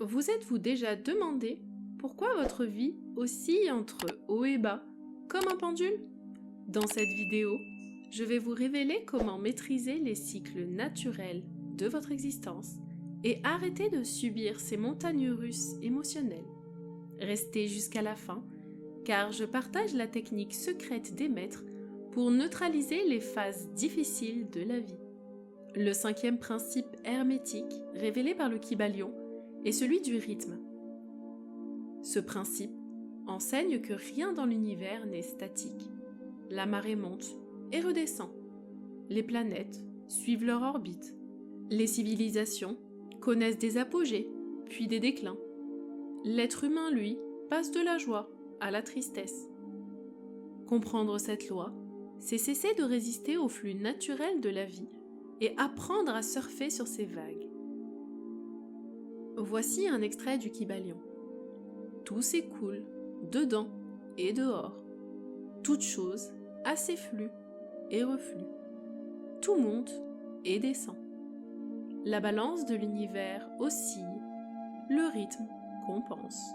Vous êtes-vous déjà demandé pourquoi votre vie oscille entre haut et bas, comme un pendule? Dans cette vidéo, je vais vous révéler comment maîtriser les cycles naturels de votre existence et arrêter de subir ces montagnes russes émotionnelles. Restez jusqu'à la fin, car je partage la technique secrète des maîtres pour neutraliser les phases difficiles de la vie. Le 5e principe hermétique, révélé par le Kybalion, est celui du rythme. Ce principe enseigne que rien dans l'univers n'est statique. La marée monte et redescend. Les planètes suivent leur orbite. Les civilisations connaissent des apogées, puis des déclins. L'être humain, lui, passe de la joie à la tristesse. Comprendre cette loi, c'est cesser de résister au flux naturel de la vie et apprendre à surfer sur ces vagues. Voici un extrait du Kybalion. Tout s'écoule, dedans et dehors. Toute chose a ses flux et reflux. Tout monte et descend. La balance de l'univers oscille, le rythme compense.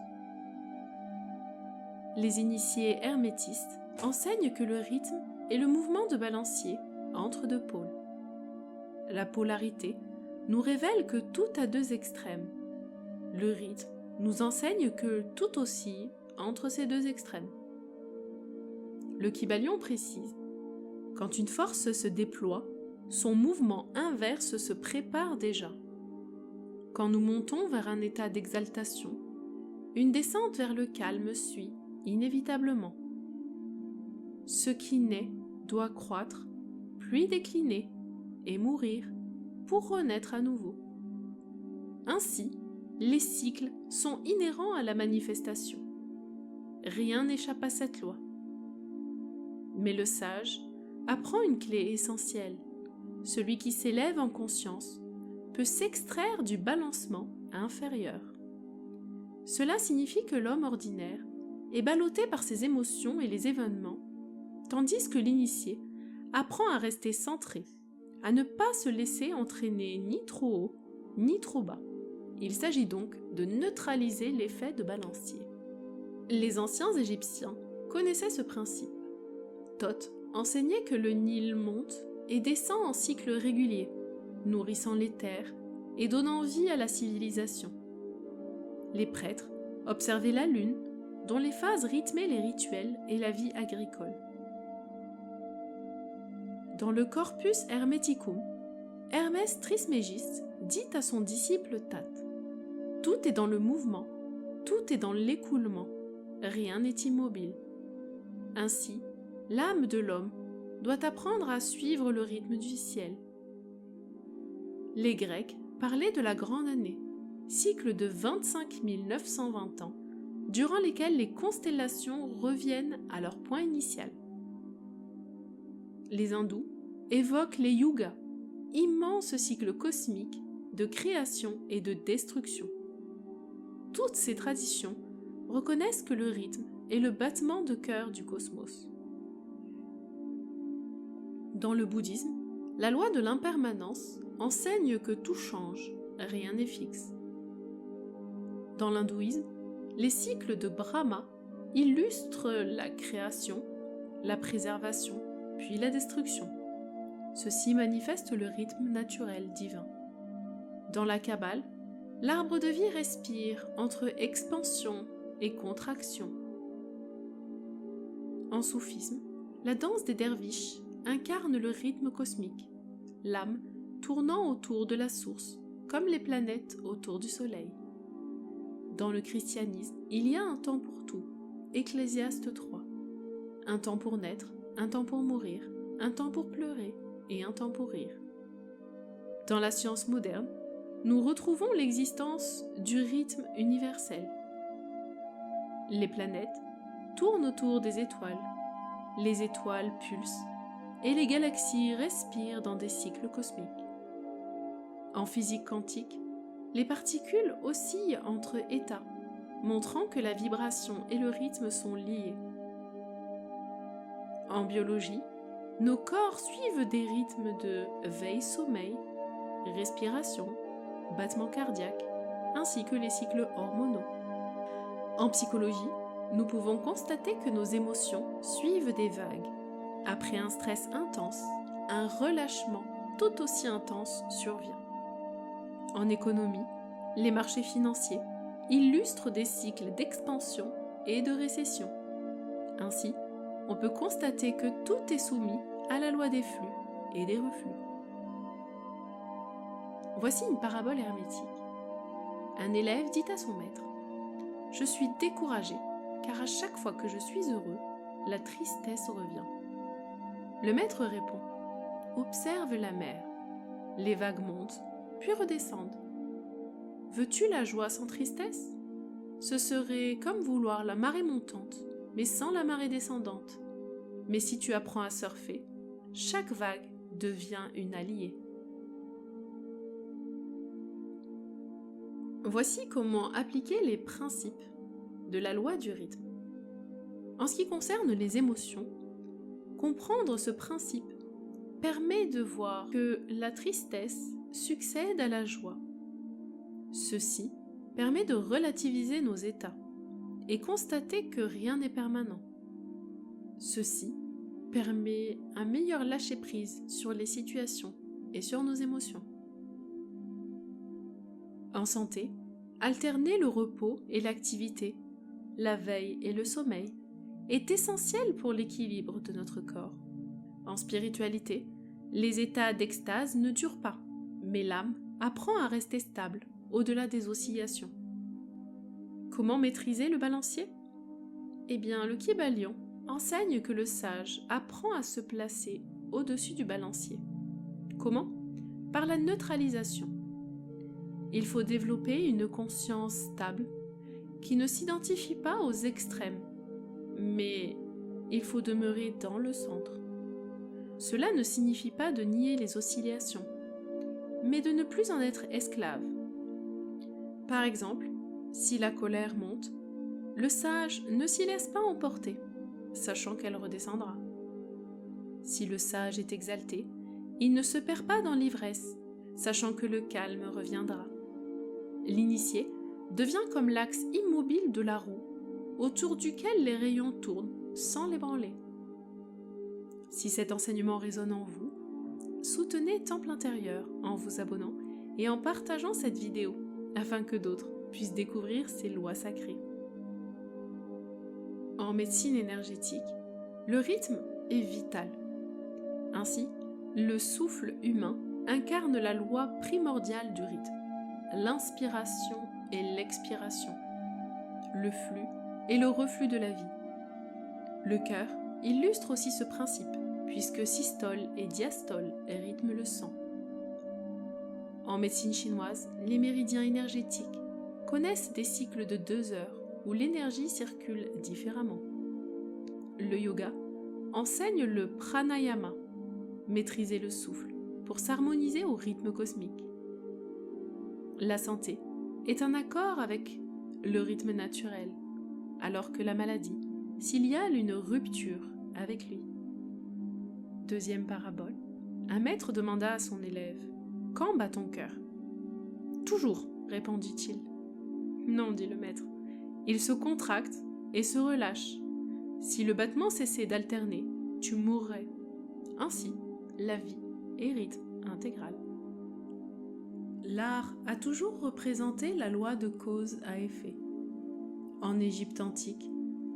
Les initiés hermétistes enseignent que le rythme est le mouvement de balancier entre deux pôles. La polarité nous révèle que tout a deux extrêmes. Le rythme nous enseigne que tout oscille entre ces deux extrêmes. Le Kybalion précise: quand une force se déploie, son mouvement inverse se prépare déjà. Quand nous montons vers un état d'exaltation, une descente vers le calme suit inévitablement. Ce qui naît doit croître, puis décliner et mourir pour renaître à nouveau. Ainsi, les cycles sont inhérents à la manifestation. Rien n'échappe à cette loi. Mais le sage apprend une clé essentielle. Celui qui s'élève en conscience peut s'extraire du balancement inférieur. Cela signifie que l'homme ordinaire est ballotté par ses émotions et les événements, tandis que l'initié apprend à rester centré, à ne pas se laisser entraîner ni trop haut ni trop bas. Il s'agit donc de neutraliser l'effet de balancier. Les anciens Égyptiens connaissaient ce principe. Thoth enseignait que le Nil monte et descend en cycles réguliers, nourrissant les terres et donnant vie à la civilisation. Les prêtres observaient la lune, dont les phases rythmaient les rituels et la vie agricole. Dans le Corpus Hermeticum, Hermès Trismégiste dit à son disciple Tate: « Tout est dans le mouvement, tout est dans l'écoulement, rien n'est immobile. » Ainsi, l'âme de l'homme doit apprendre à suivre le rythme du ciel. Les Grecs parlaient de la grande année, cycle de 25 920 ans, durant lesquels les constellations reviennent à leur point initial. Les hindous évoquent les yugas, immenses cycles cosmiques de création et de destruction. Toutes ces traditions reconnaissent que le rythme est le battement de cœur du cosmos. Dans le bouddhisme, la loi de l'impermanence enseigne que tout change, rien n'est fixe. Dans l'hindouisme, les cycles de Brahma illustrent la création, la préservation, puis la destruction. Ceci manifeste le rythme naturel divin. Dans la Kabbale, l'arbre de vie respire entre expansion et contraction. En soufisme, la danse des derviches incarne le rythme cosmique, l'âme tournant autour de la source, comme les planètes autour du soleil. Dans le christianisme, il y a un temps pour tout, Ecclésiaste 3. Un temps pour naître, un temps pour mourir, un temps pour pleurer et un temps pour rire. Dans la science moderne, nous retrouvons l'existence du rythme universel. Les planètes tournent autour des étoiles, les étoiles pulsent et les galaxies respirent dans des cycles cosmiques. En physique quantique, les particules oscillent entre états, montrant que la vibration et le rythme sont liés. En biologie, nos corps suivent des rythmes de veille-sommeil, respiration, battement cardiaque, ainsi que les cycles hormonaux. En psychologie, nous pouvons constater que nos émotions suivent des vagues. Après un stress intense, un relâchement tout aussi intense survient. En économie, les marchés financiers illustrent des cycles d'expansion et de récession. Ainsi, on peut constater que tout est soumis à la loi des flux et des reflux. Voici une parabole hermétique. Un élève dit à son maître : « Je suis découragé, car à chaque fois que je suis heureux, la tristesse revient. » Le maître répond : « Observe la mer. Les vagues montent, puis redescendent. Veux-tu la joie sans tristesse ? Ce serait comme vouloir la marée montante, mais sans la marée descendante. Mais si tu apprends à surfer, chaque vague devient une alliée. » Voici comment appliquer les principes de la loi du rythme. En ce qui concerne les émotions, comprendre ce principe permet de voir que la tristesse succède à la joie. Ceci permet de relativiser nos états et constater que rien n'est permanent. Ceci permet un meilleur lâcher-prise sur les situations et sur nos émotions. En santé, alterner le repos et l'activité, la veille et le sommeil est essentiel pour l'équilibre de notre corps. En spiritualité, les états d'extase ne durent pas, mais l'âme apprend à rester stable au-delà des oscillations. Comment maîtriser le balancier ? Eh bien, le Kybalion enseigne que le sage apprend à se placer au-dessus du balancier. Comment ? Par la neutralisation. Il faut développer une conscience stable qui ne s'identifie pas aux extrêmes, mais il faut demeurer dans le centre. Cela ne signifie pas de nier les oscillations, mais de ne plus en être esclave. Par exemple, si la colère monte, le sage ne s'y laisse pas emporter, sachant qu'elle redescendra. Si le sage est exalté, il ne se perd pas dans l'ivresse, sachant que le calme reviendra. L'initié devient comme l'axe immobile de la roue, autour duquel les rayons tournent sans l'ébranler. Si cet enseignement résonne en vous, soutenez Temple Intérieur en vous abonnant et en partageant cette vidéo, afin que d'autres puissent découvrir ces lois sacrées. En médecine énergétique, le rythme est vital. Ainsi, le souffle humain incarne la loi primordiale du rythme, l'inspiration et l'expiration, le flux et le reflux de la vie. Le cœur illustre aussi ce principe, puisque systole et diastole rythment le sang. En médecine chinoise, les méridiens énergétiques connaissent des cycles de 2 heures où l'énergie circule différemment. Le yoga enseigne le pranayama, maîtriser le souffle pour s'harmoniser au rythme cosmique. La santé est en accord avec le rythme naturel, alors que la maladie signale une rupture avec lui. Deuxième parabole, un maître demanda à son élève : « Quand bat ton cœur ?»« Toujours, répondit-il. »« Non, dit le maître, il se contracte et se relâche. Si le battement cessait d'alterner, tu mourrais. Ainsi, la vie est rythme intégral. » L'art a toujours représenté la loi de cause à effet. En Égypte antique,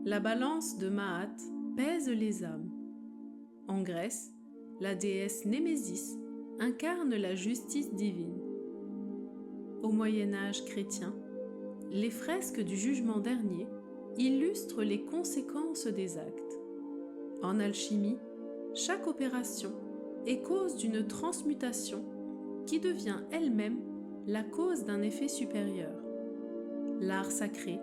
la balance de Maat pèse les âmes. En Grèce, la déesse Némésis incarne la justice divine. Au Moyen-Âge chrétien, les fresques du jugement dernier illustrent les conséquences des actes. En alchimie, chaque opération est cause d'une transmutation qui devient elle-même la cause d'un effet supérieur. L'art sacré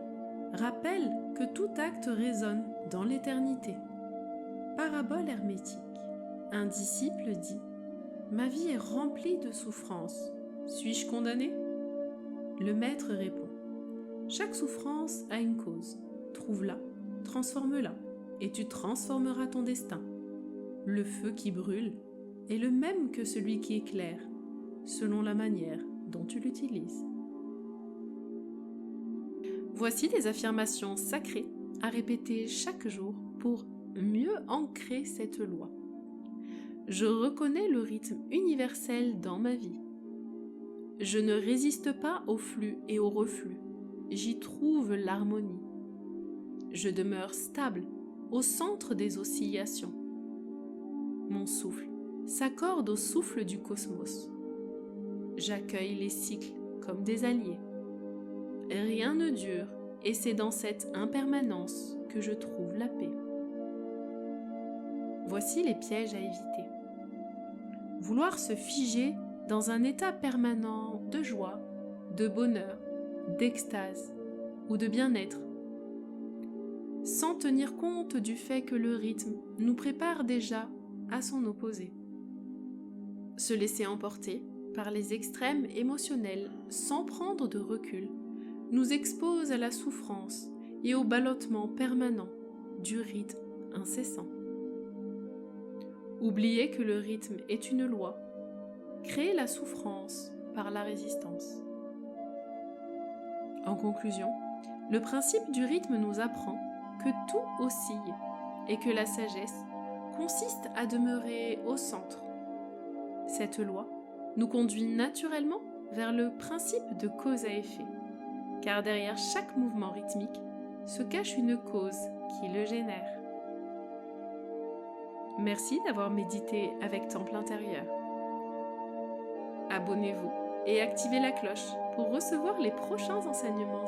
rappelle que tout acte résonne dans l'éternité. Parabole hermétique. Un disciple dit : « Ma vie est remplie de souffrances. Suis-je condamné ? » Le maître répond : « Chaque souffrance a une cause. Trouve-la, transforme-la, et tu transformeras ton destin. Le feu qui brûle est le même que celui qui éclaire, selon la manière dont tu l'utilises. » Voici des affirmations sacrées à répéter chaque jour pour mieux ancrer cette loi. Je reconnais le rythme universel dans ma vie. Je ne résiste pas au flux et au reflux. J'y trouve l'harmonie. Je demeure stable au centre des oscillations. Mon souffle s'accorde au souffle du cosmos. J'accueille les cycles comme des alliés. Rien ne dure et c'est dans cette impermanence que je trouve la paix. Voici les pièges à éviter. Vouloir se figer dans un état permanent de joie, de bonheur, d'extase ou de bien-être, sans tenir compte du fait que le rythme nous prépare déjà à son opposé. Se laisser emporter par les extrêmes émotionnels sans prendre de recul nous expose à la souffrance et au ballottement permanent du rythme incessant. Oublier que le rythme est une loi, créer la souffrance par la résistance. En conclusion, le principe du rythme nous apprend que tout oscille et que la sagesse consiste à demeurer au centre. Cette loi nous conduit naturellement vers le principe de cause à effet, car derrière chaque mouvement rythmique se cache une cause qui le génère. Merci d'avoir médité avec Temple intérieur. Abonnez-vous et activez la cloche pour recevoir les prochains enseignements